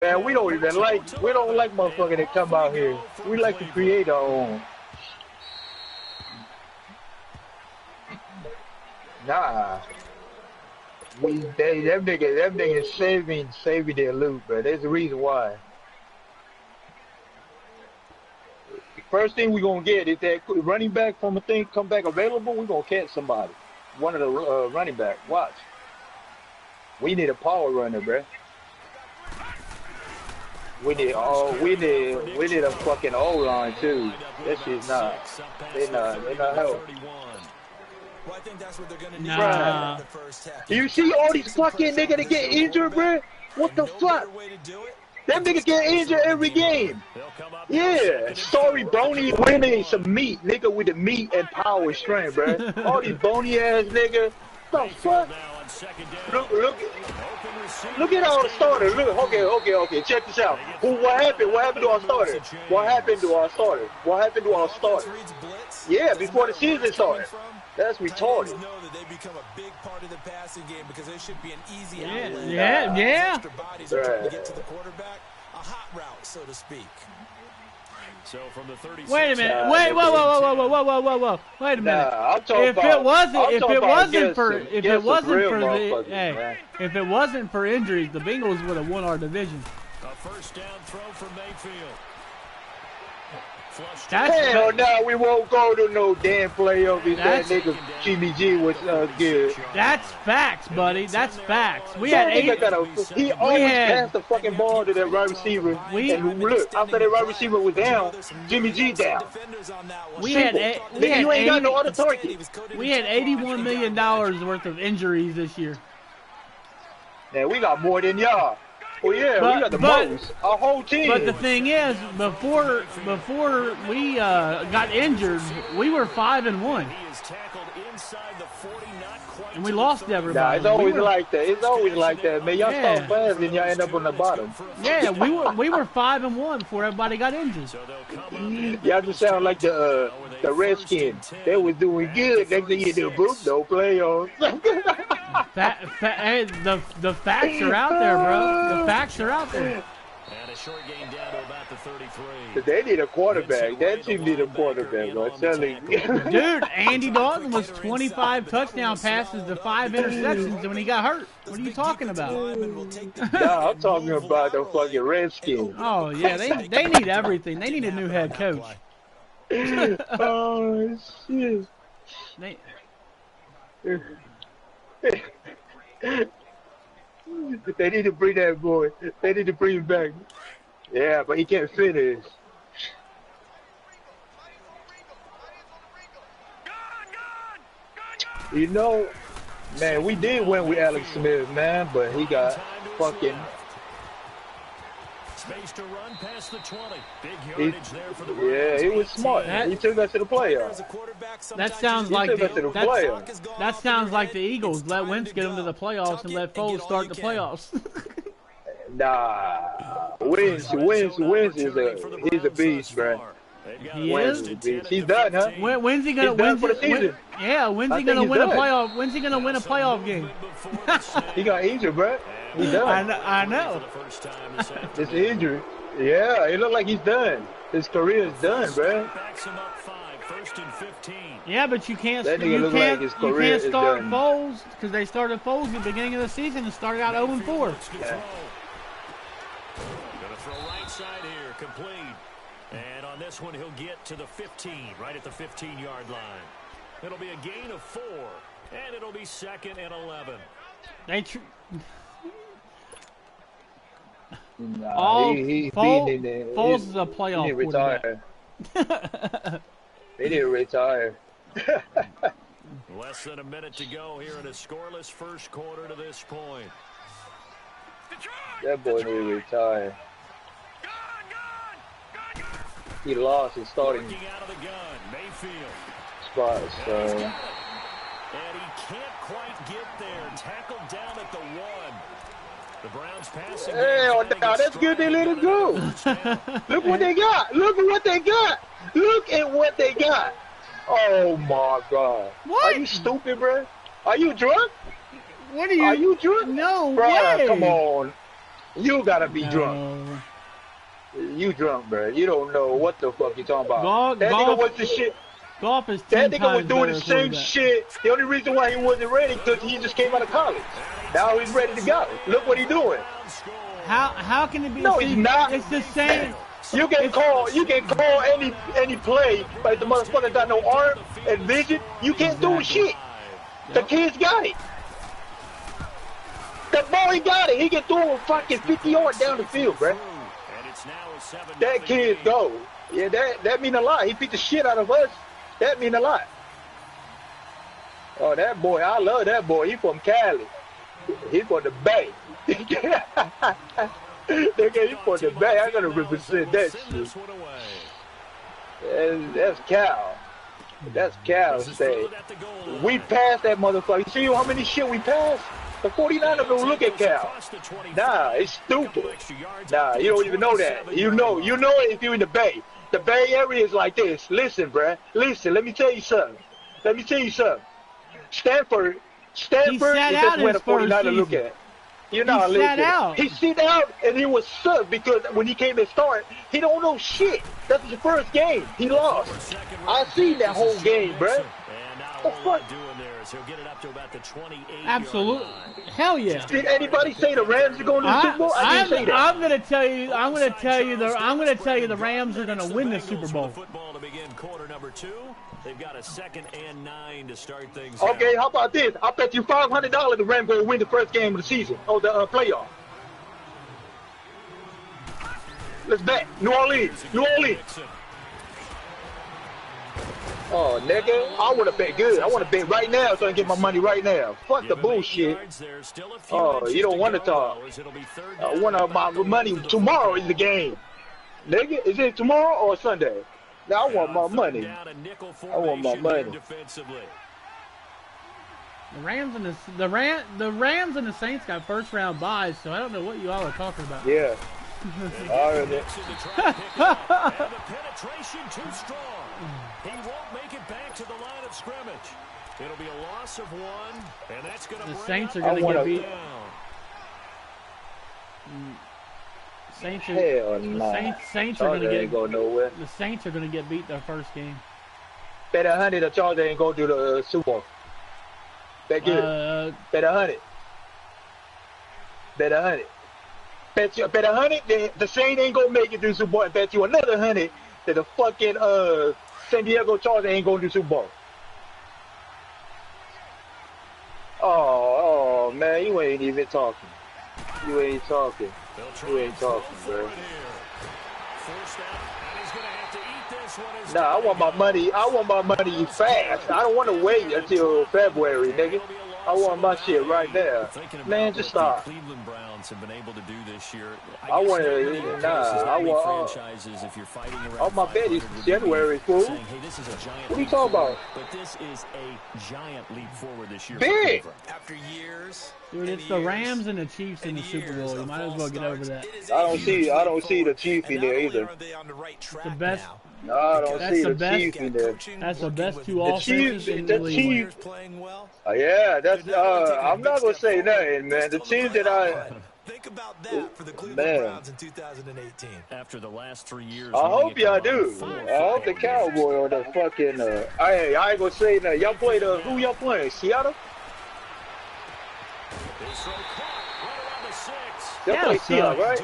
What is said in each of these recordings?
Man, we don't like motherfuckers that come out here. We like to create our own. Nah. Them niggas saving their loot, bro. There's a reason why. The first thing we gonna get is that running back from a thing come back available. We gonna catch somebody, one of the running back. Watch. We need a power runner, bro. We need a fucking O-line too. That shit's not. They not help. Well, I think that's what they're gonna do. Nah. The first half. You see all these fucking niggas that get injured, bro? What the fuck? Them niggas get injured every game. Yeah. Sorry, bony winning some meat, nigga, with the meat and power and strength, bro. All these bony ass niggas. The fuck? Look at all the starters. Look, okay. Check this out. What happened? What happened to our starter? What happened to our starter? What happened to our starter? Yeah, before the season started. That's retarded. Know that they become a big part of the passing game because there should be an easy outlet. Yeah. Extra bodies are trying to get to the quarterback, a hot route, so to speak. So from the 36, wait a minute. Whoa. Wait a minute. If it wasn't for injuries, the Bengals would have won our division. a first down throw for Mayfield. Hell no, we won't go to no damn playoff if that nigga Jimmy G was good. That's facts, buddy. That's facts. We had he always passed the fucking ball to that right receiver. And look, after that right receiver was down, Jimmy G down. We had you ain't got no other target. We had $81 million worth of injuries this year. Yeah, we got more than y'all. Oh yeah, we got the most. Our whole team. But the thing is, before we got injured, we were 5-1, and we lost everybody. Nah, it's always like that. It's always like that, man. Y'all start fast and y'all end up on the bottom. Yeah, we were 5-1 before everybody got injured. Y'all just sound like the Redskins. They was doing good. Next thing you do, boom, no playoffs. Hey, the facts are out there, bro. The facts are out there. And a short gain down to about the 33. But they need a quarterback. That team need a quarterback, bro. I'm telling you. Dude, Andy Dalton was 25 touchdown passes to 5 interceptions when he got hurt. What are you talking about? Nah, I'm talking about the fucking Redskins. Oh, yeah, they need everything. They need a new head coach. Oh, shit. They need to bring that boy. They need to bring him back. Yeah, but he can't finish. You know, man, we did win with Alex Smith, man, but he got fucking. Space to run past the 20. Big yardage there for the Browns. Yeah, he was smart. He took us to the playoffs. That sounds like that sounds like the Eagles. Let Wentz get them to the playoffs and let Foles start the playoffs. Nah, Wentz he's a beast, bro. He is. He's done, huh? When's he gonna win for the season? When's he gonna win a playoff? When's he gonna win a playoff game? He got injured, bro. He's done. I know. It's injury. Yeah, it looked like he's done. His career is done, bro. Yeah, but you can't. That nigga You like his career can't start is done. Foles because they started Foles at the beginning of the season and started out 0-4. Gonna throw right side here, complete. And on this one, he'll get to the 15, right at the 15-yard line. It'll be a gain of 4, and it'll be 2nd and 11. Foles is a playoff He need to retire. He need to retire. Less than a minute to go here in a scoreless first quarter to this point. That boy need to retire. He lost his starting spot, so. And he can't quite get there. Tackled down at the 1. The Browns passing. Hell no, that's good. They let him go. Look what they got. Look at what they got. Look at what they got. Oh my God. What? Are you stupid, bro? Are you drunk? What are you? Are you drunk? No bro, way. Come on. You gotta be drunk. No. You drunk, bro. You don't know what the fuck you talking about. Golf, That nigga was the shit. Golf is That 10 nigga was times doing better the at same quarterback. shit. The only reason why he wasn't ready because he just came out of college. Now he's ready to go. Look what he's doing. How can it be? No, he's not. It's the same. You can call any play, but if the motherfucker got no arm and vision, you can't do shit. The kid's got it. The boy got it. He can throw a fucking 50 yards down the field, bro. That kid go. Yeah, that mean a lot. He beat the shit out of us. That mean a lot. Oh, that boy, I love that boy. He from Cali. He from the Bay. Nigga, he from the Bay. I gotta represent that shit. That's Cal. That's Cal State. We passed that motherfucker. You see how many shit we passed? The 49ers don't look at Cal. Nah, it's stupid. Nah, you don't even know that. You know it if you're in the Bay. The Bay Area is like this. Listen, bruh. Listen, let me tell you something. Stanford is just where the 49ers look at. You're not listening. He sit out and he was sucked because when he came to start, he don't know shit. That's his first game. He lost. I seen that whole game, bruh. What the fuck? Absolutely. Hell yeah. Did anybody say the Rams are going to the Super Bowl? I didn't say that. I'm gonna tell you the Rams are gonna win the Super Bowl. They've got a 2nd and 9 to start things. Okay, how about this? I bet you $500 the Rams will win the first game of the season or the playoff. Let's bet. New Orleans. Oh, nigga, I want to bet good. I want to bet right now so I can get my money right now. Fuck the bullshit. Oh, you don't want to talk. I want my money. Tomorrow is the game. Nigga, is it tomorrow or Sunday? Now I want my money. I want my money. The Rams and the Saints got first round buys, so I don't know what you all are talking about. Yeah. And the penetration too strong. He won't make it back to the line of scrimmage. It'll be a loss of 1, and that's going to The bring Saints are up going to get beat. Saints are going to get go nowhere. The Saints are going to get beat their first game. Bet 100 the Chargers ain't go to the Super Bowl. Bet good. Bet 100. Bet 100. Bet 100 the Saints ain't gonna make it to the Super Bowl. And bet you another 100 that the fucking San Diego Chargers ain't going to the Super Bowl. Oh man, you ain't even talking. You ain't talking, bro. Nah, I want my money. I want my money fast. I don't want to wait until February, nigga. I want my shit right there. Man, just stop. Cleveland Browns have been able to do this year. I want to. Nah, I want. If you're fighting around Oh, my bet is January, fool. saying, hey, this is a giant what are you talking about? But this is a giant leap forward this year. Big. After years. Dude, it's the Rams and the Chiefs in the Super Bowl. You might as well get over that. I don't see the Chiefs in there either. It's the best. No, I don't see the Chiefs in there. That's the best two offenses in the the league. Chiefs. Yeah, that's. I'm not gonna say nothing, man. The team that I. Think about that for the Cleveland Browns in 2018. After the last 3 years. I hope y'all do. I hope the Cowboy or the fucking. Hey, I ain't gonna say nothing. Y'all play who y'all playing? Seattle. Y'all play Seattle, right?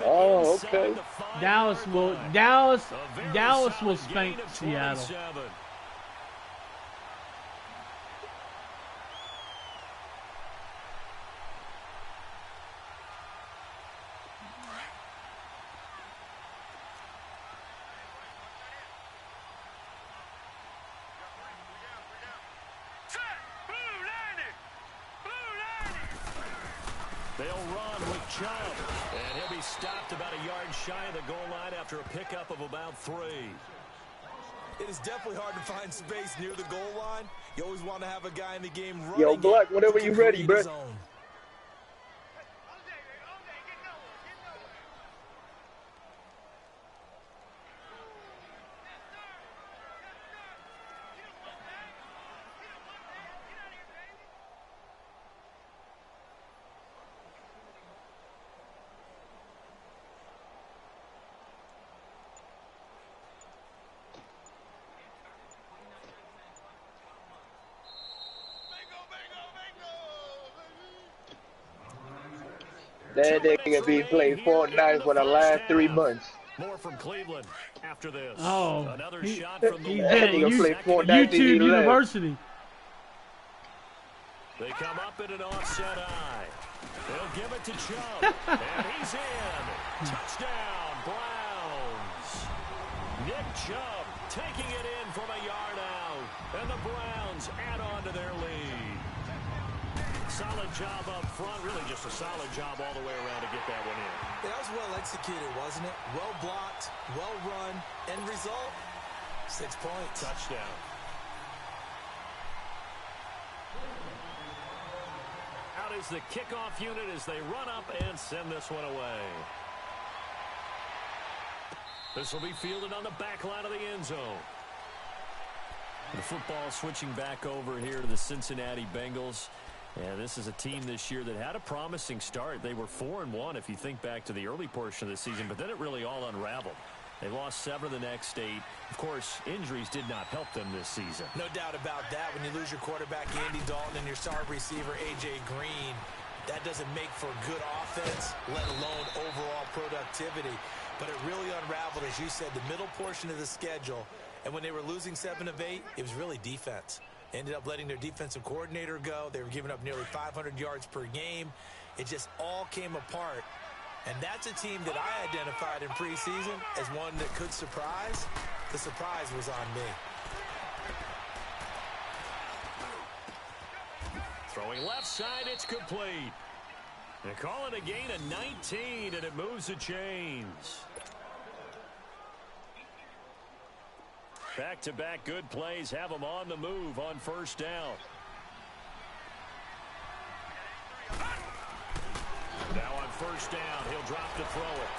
Oh, okay. Dallas will spank Seattle. They'll run with Chubb, and he'll be stopped about a yard shy of the goal line after a pickup of about 3. It is definitely hard to find space near the goal line. You always want to have a guy in the game running. Yo, Black, whenever you ready, bro. That nigga be playing Fortnite for the last 3 months. More from Cleveland after this. Oh, Another shot from the he's That been nigga play at Fortnite till he YouTube left. University. They come up in an offset eye. They'll give it to Chubb. And he's in. Touchdown, Browns. Nick Chubb taking it in from a yard out. And the Browns add on to their lead. Solid job up front. Really just a solid job all the way around to get that one in. That was well executed, wasn't it? Well blocked, well run. End result, 6 points. Touchdown. Out is the kickoff unit as they run up and send this one away. This will be fielded on the back line of the end zone. The football switching back over here to the Cincinnati Bengals. And this is a team this year that had a promising start. They were 4-1 if you think back to the early portion of the season, but then it really all unraveled. They lost 7 of the next 8. Of course, injuries did not help them this season. No doubt about that. When you lose your quarterback, Andy Dalton, and your star receiver, A.J. Green, that doesn't make for good offense, let alone overall productivity. But it really unraveled, as you said, the middle portion of the schedule. And when they were losing 7 of 8, it was really defense. Ended up letting their defensive coordinator go. They were giving up nearly 500 yards per game. It just all came apart. And that's a team that I identified in preseason as one that could surprise. The surprise was on me. Throwing left side, it's complete. They're calling a gain of 19, and it moves the chains. Back-to-back good plays have them on the move on first down. Now on first down, he'll drop to throw it.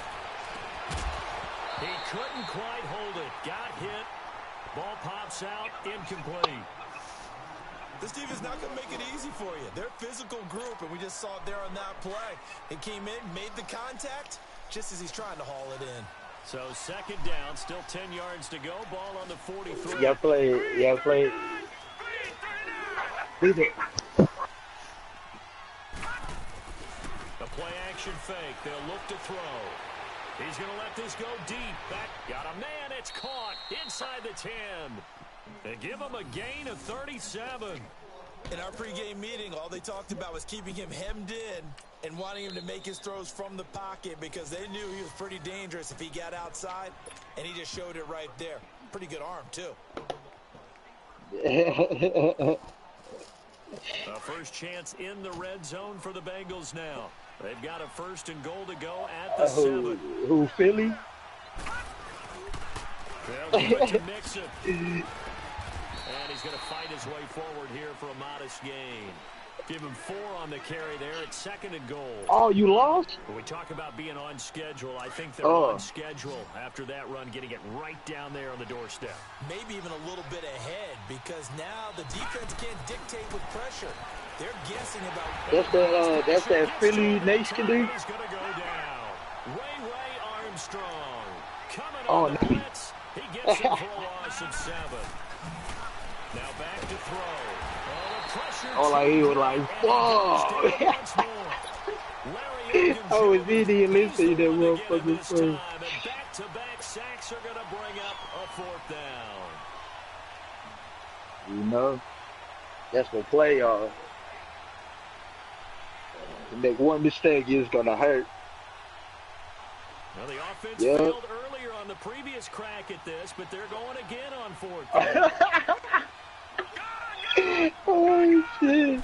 He couldn't quite hold it. Got hit. Ball pops out. Incomplete. This team is not going to make it easy for you. They're a physical group, and we just saw it there on that play. It came in, made the contact, just as he's trying to haul it in. So second down, still 10 yards to go. Ball on the 43. Y'all play. Leave it. The play action fake. They'll look to throw. He's going to let this go deep. Back. Got a man. It's caught inside the 10. They give him a gain of 37. In our pregame meeting, all they talked about was keeping him hemmed in and wanting him to make his throws from the pocket because they knew he was pretty dangerous if he got outside, and he just showed it right there. Pretty good arm, too. A first chance in the red zone for the Bengals now. They've got a first and goal to go at the 7. Who, Philly? They'll give it to Mixon. And he's going to fight his way forward here for a modest gain. Give him 4 on the carry there at second and goal. Oh, you lost? When we talk about being on schedule, I think they're on schedule after that run, getting it right down there on the doorstep. Maybe even a little bit ahead because now the defense can't dictate with pressure. They're guessing about... That's that Philly Nation dude? He's going to go down. Ray Armstrong coming on the blitz. He gets it for a loss of 7. Now back to throw. Oh, the pressure. Like he was like, whoa. I was really listening to that motherfucker first. Back-to-back sacks are going to bring up a 4th down. You know, that's what playoffs. To make one mistake is going to hurt. Well, the offense failed earlier on the previous crack at this, but they're going again on 4th down. Oh shit!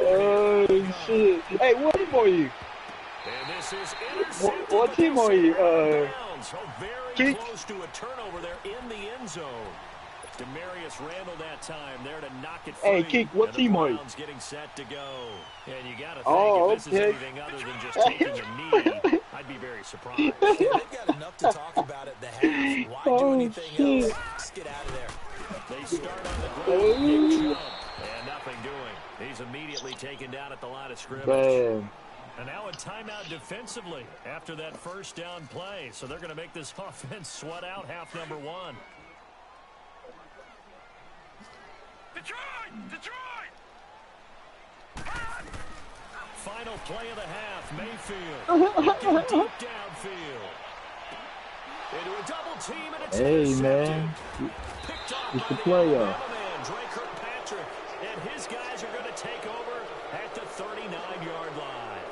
Oh shit! Hey, what team are you? And this is intercepted. What team are you? Very close to a turnover there in the end zone. Demarius Randall that time there to knock it free. Hey, Kick, what team are you? Getting set to go. And you got to think if this is anything other than just taking a knee, I'd be very surprised. Yeah, they've got enough to talk about at the half. Why do anything else? Just get out of there. They start on the ground, and nothing doing. He's immediately taken down at the line of scrimmage. Man. And now a timeout defensively after that first down play. So they're going to make this offense sweat out half number 1. Detroit! final play of the half. Mayfield looking deep downfield. Into a double team, and it's intercepted. Picked off by the Alabama man, Drake Kirkpatrick. And his guys are going to take over at the 39-yard line.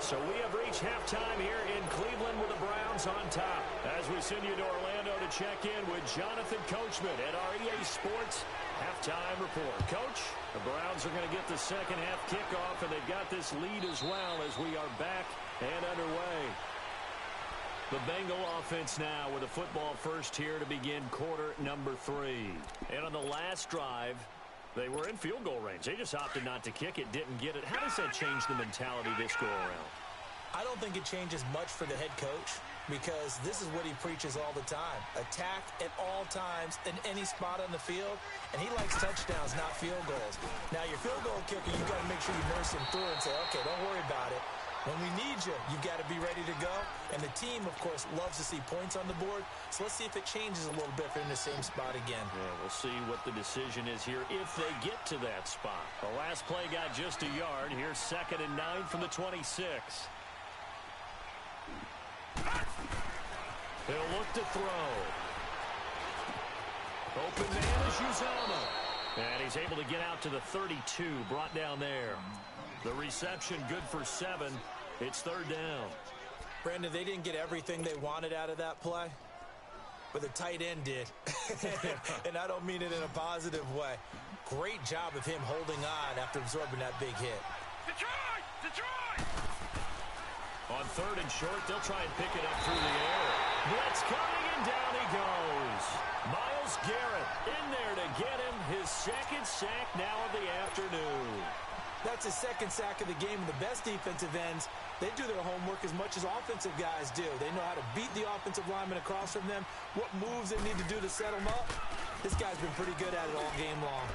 So we have reached halftime here in Cleveland with the Browns on top. As we send you to Orlando to check in with Jonathan Coachman at our EA Sports halftime report. Coach, the Browns are going to get the second half kickoff, and they've got this lead as well as we are back and underway. The Bengal offense now with a football first here to begin quarter number 3. And on the last drive, they were in field goal range. They just opted not to kick it, didn't get it. How does that change the mentality this go around? I don't think it changes much for the head coach because this is what he preaches all the time. Attack at all times in any spot on the field, and he likes touchdowns, not field goals. Now, your field goal kicker, you've got to make sure you nurse him through and say, okay, don't worry about it. When we need you, you've got to be ready to go. And the team, of course, loves to see points on the board. So let's see if it changes a little bit if they're in the same spot again. Yeah, we'll see what the decision is here if they get to that spot. The last play got just a yard. Here's 2nd and 9 from the 26. He'll look to throw. Open man is Uzama. And he's able to get out to the 32, brought down there. The reception good for 7. It's 3rd down. Brandon, they didn't get everything they wanted out of that play, but the tight end did. And I don't mean it in a positive way. Great job of him holding on after absorbing that big hit. Detroit! Detroit! On 3rd and short, they'll try and pick it up through the air. Blitz coming, and down he goes. Myles Garrett in there to get him his 2nd sack now of the afternoon. That's his 2nd sack of the game, and the best defensive ends, they do their homework as much as offensive guys do. They know how to beat the offensive lineman across from them, what moves they need to do to set them up. This guy's been pretty good at it all game long.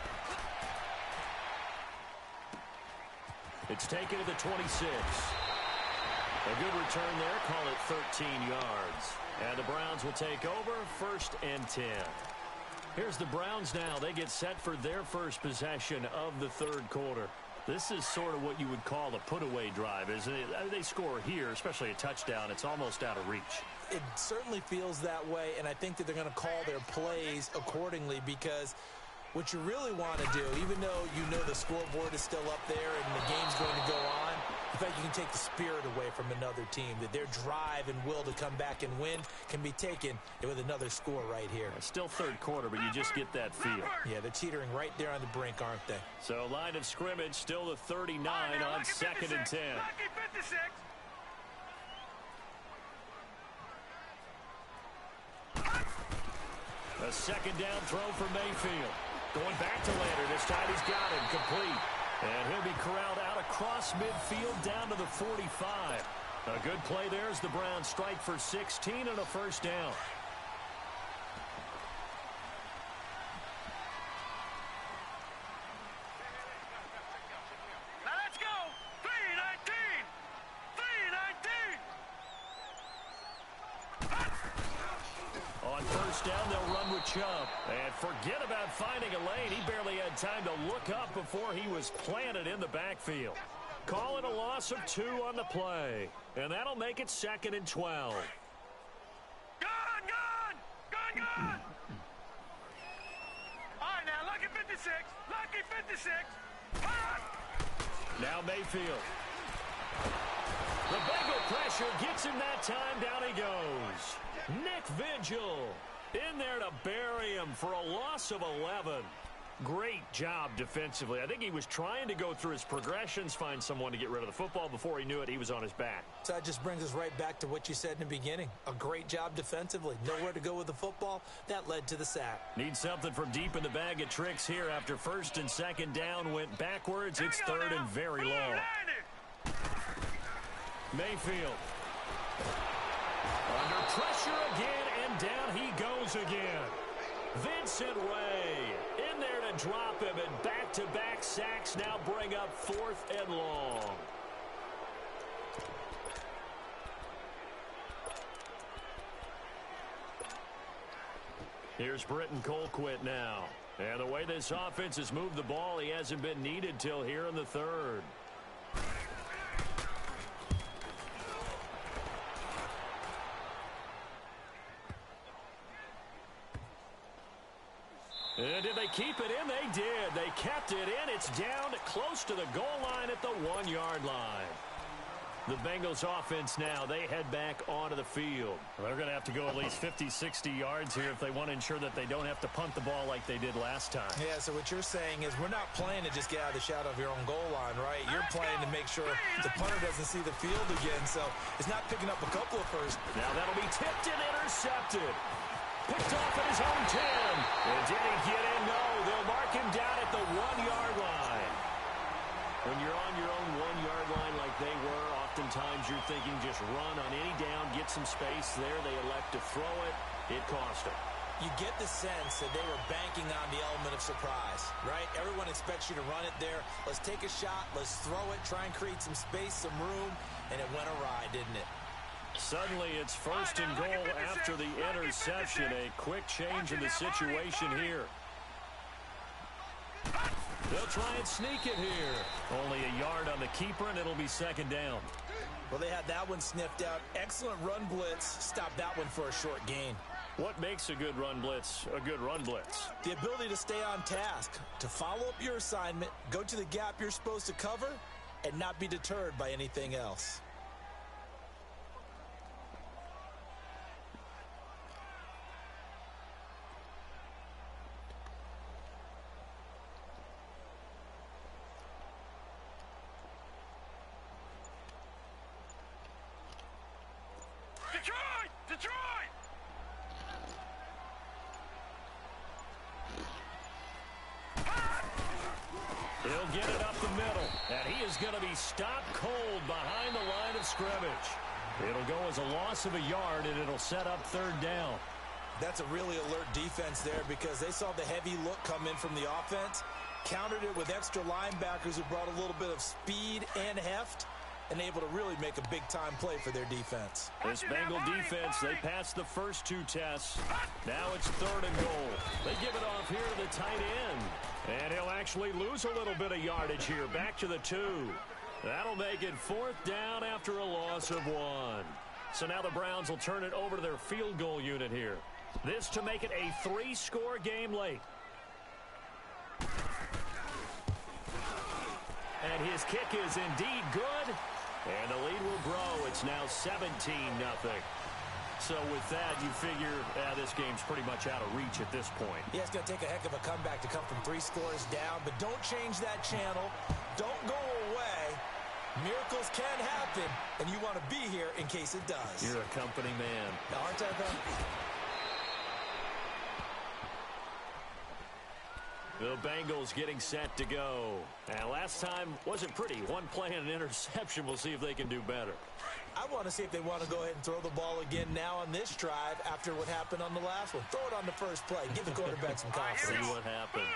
It's taken to the 26. A good return there, call it 13 yards. And the Browns will take over, 1st and 10. Here's the Browns now. They get set for their first possession of the 3rd quarter. This is sort of what you would call a put-away drive, isn't it? They score here, especially a touchdown. It's almost out of reach. It certainly feels that way, and I think that they're going to call their plays accordingly because what you really want to do, even though you know the scoreboard is still up there and the game's going to go on, in fact, you can take the spirit away from another team, that their drive and will to come back and win can be taken with another score right here. It's still 3rd quarter, but you just get that feel. Yeah, they're teetering right there on the brink, aren't they? So line of scrimmage, still the 39 on 2nd and 10. A 2nd down throw for Mayfield. Going back to Leonard. This time he's got him complete. And he'll be corralled out across midfield down to the 45. A good play there as the Browns strike for 16 and a 1st down. Now let's go! 3-19! 3-19! On 1st down, they'll run with Chubb. And forget about finding a lane. He barely had time to look up before he was planted in the backfield. Call it a loss of 2 on the play. And that'll make it 2nd and 12. Gone! Gone! Gone! Gone! All right, now, lucky 56. Lucky 56. Hot! Now Mayfield. The Bengal pressure gets him that time. Down he goes. Nick Vigil in there to bury him for a loss of 11. Great job defensively. I think he was trying to go through his progressions, find someone to get rid of the football. Before he knew it, he was on his back. So that just brings us right back to what you said in the beginning. A great job defensively. Nowhere to go with the football. That led to the sack. Need something from deep in the bag of tricks here. After 1st and 2nd down went backwards, it's 3rd and very long. Mayfield. Under pressure again, and down he goes again. Vincent Ray in there to drop him, and back-to-back sacks now bring up 4th and long. Here's Britton Colquitt now. And the way this offense has moved the ball, he hasn't been needed till here in the 3rd. Did they keep it in? They did. They kept it in. It's down close to the goal line at the 1-yard line. The Bengals offense now, they head back onto the field. They're going to have to go at least 50, 60 yards here if they want to ensure that they don't have to punt the ball like they did last time. Yeah, so what you're saying is we're not playing to just get out of the shadow of your own goal line, right? You're playing to make sure the punter doesn't see the field again, so it's not picking up a couple of first. Now that'll be tipped and intercepted. Picked off at his own 10. And did he get in? No, they'll mark him down at the 1-yard line. When you're on your own 1-yard line like they were, oftentimes you're thinking just run on any down, get some space there. They elect to throw it. It cost them. You get the sense that they were banking on the element of surprise, right? Everyone expects you to run it there. Let's take a shot. Let's throw it. Try and create some space, some room. And it went awry, didn't it? Suddenly it's first and goal after the interception. A quick change in the situation here. They'll try and sneak it here. Only a yard on the keeper, and it'll be second down. Well, they had that one sniffed out. Excellent run blitz. Stop that one for a short gain. What makes a good run blitz a good run blitz? The ability to stay on task, to follow up your assignment, go to the gap you're supposed to cover, and not be deterred by anything else. Detroit! He'll get it up the middle, and he is going to be stopped cold behind the line of scrimmage. It'll go as a loss of a yard, and it'll set up third down. That's a really alert defense there because they saw the heavy look come in from the offense, countered it with extra linebackers who brought a little bit of speed and heft, and able to really make a big-time play for their defense. This Bengal defense, they passed the first two tests. Now it's third and goal. They give it off here to the tight end. And he'll actually lose a little bit of yardage here, back to the 2. That'll make it fourth down after a loss of 1. So now the Browns will turn it over to their field goal unit here. This to make it a 3-score game late. And his kick is indeed good. And the lead will grow. It's now 17-0. So with that, you figure this game's pretty much out of reach at this point. Yeah, it's going to take a heck of a comeback to come from 3 scores down. But don't change that channel. Don't go away. Miracles can happen, and you want to be here in case it does. You're a company man. Aren't I, though? The Bengals getting set to go. And last time wasn't pretty. One play and an interception. We'll see if they can do better. I want to see if they want to go ahead and throw the ball again now on this drive after what happened on the last one. Throw it on the first play. Give the quarterback some confidence. See what happens.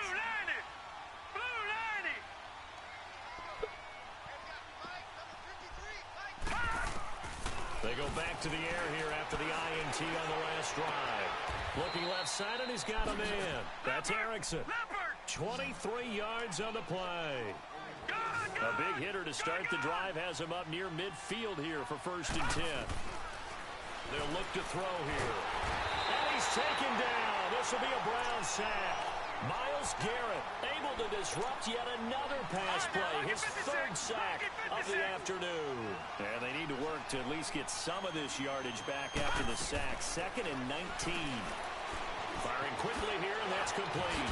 Blue 90! They go back to the air here after the INT on the last drive. Looking left side, and he's got a man. That's Erickson. 23 yards on the play. A big hitter to start the drive has him up near midfield here for first and 10. They'll look to throw here. And he's taken down. This will be a Brown sack. Myles Garrett able to disrupt yet another pass play. His third sack of the afternoon. And they need to work to at least get some of this yardage back after the sack. 2nd and 19. Firing quickly here, and that's complete.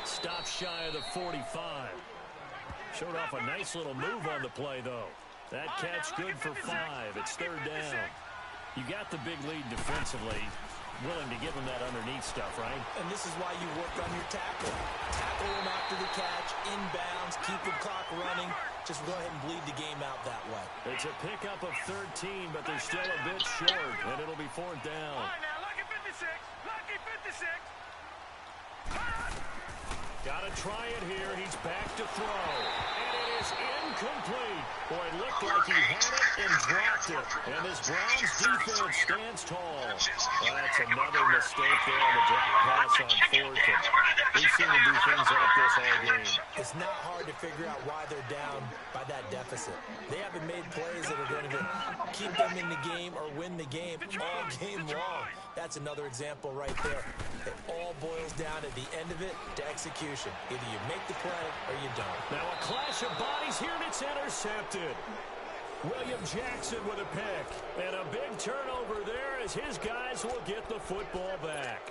Stop shy of the 45. Showed off a nice little move on the play, though. That catch good for 5. It's third down. You got the big lead defensively. Willing to give him that underneath stuff, right? And this is why you work on your tackle. Tackle him after the catch, inbounds, keep the clock running. Just go ahead and bleed the game out that way. It's a pickup of 13, but they're still a bit short, and it'll be fourth down. All right, now, lucky 56. Lucky 56. Got to try it here. He's back to throw. And it is incomplete. Boy, it looked like he had it and dropped it. And this Browns defense stands tall. Well, that's another mistake there on the drop pass on 4th. We've seen him do things like this all game. It's not hard to figure out why they're down by that deficit. They haven't made plays that are going to keep them in the game or win the game all game long. That's another example right there. It all boils down at the end of it to execution. Either you make the play or you don't. Now a clash of bodies here, and it's intercepted. William Jackson with a pick. And a big turnover there as his guys will get the football back.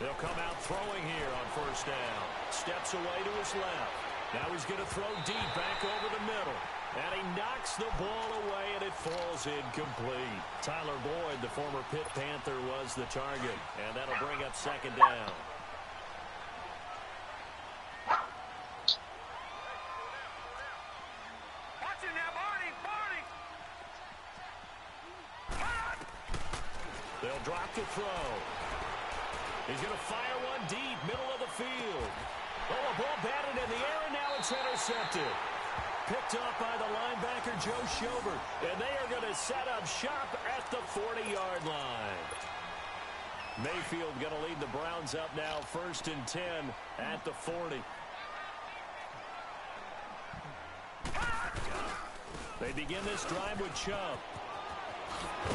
They'll come out throwing here on first down. Steps away to his left. Now he's going to throw deep back over the middle. And he knocks the ball away, and it falls incomplete. Tyler Boyd, the former Pitt Panther, was the target. And that'll bring up second down. Watch it now, Barney! They'll drop to throw. He's going to fire one deep, middle of the field. Oh, a ball batted in the air, and now it's intercepted. Picked off by the linebacker, Joe Schobert. And they are going to set up shop at the 40-yard line. Mayfield going to lead the Browns up now, 1st and 10 at the 40. They begin this drive with Chubb.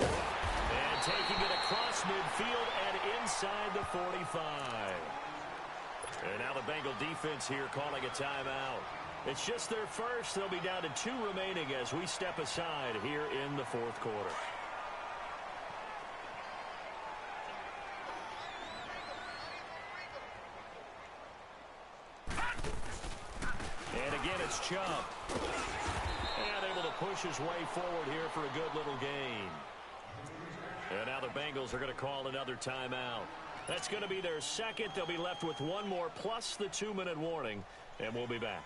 And taking it across midfield and inside the 45. And now the Bengal defense here calling a timeout. It's just their first. They'll be down to 2 remaining as we step aside here in the 4th quarter. And again, it's Chubb. And able to push his way forward here for a good little gain. And now the Bengals are going to call another timeout. That's going to be their second. They'll be left with one more plus the 2-minute warning. And we'll be back.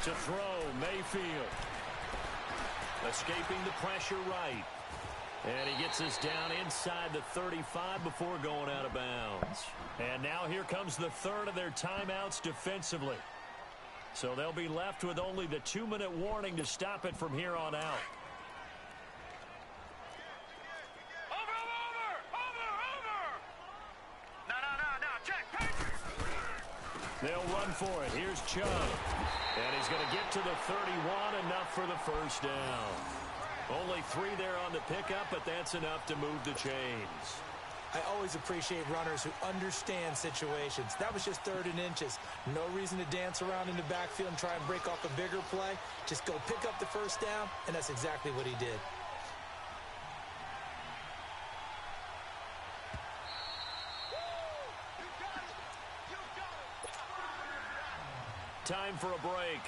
To throw, Mayfield. Escaping the pressure right. And he gets us down inside the 35 before going out of bounds. And now here comes the third of their timeouts defensively. So they'll be left with only the 2-minute warning to stop it from here on out. They'll run for it. Here's Chubb. And he's going to get to the 31, enough for the first down. Only 3 there on the pickup, but that's enough to move the chains. I always appreciate runners who understand situations. That was just 3rd and inches. No reason to dance around in the backfield and try and break off a bigger play. Just go pick up the first down, and that's exactly what he did. Time for a break.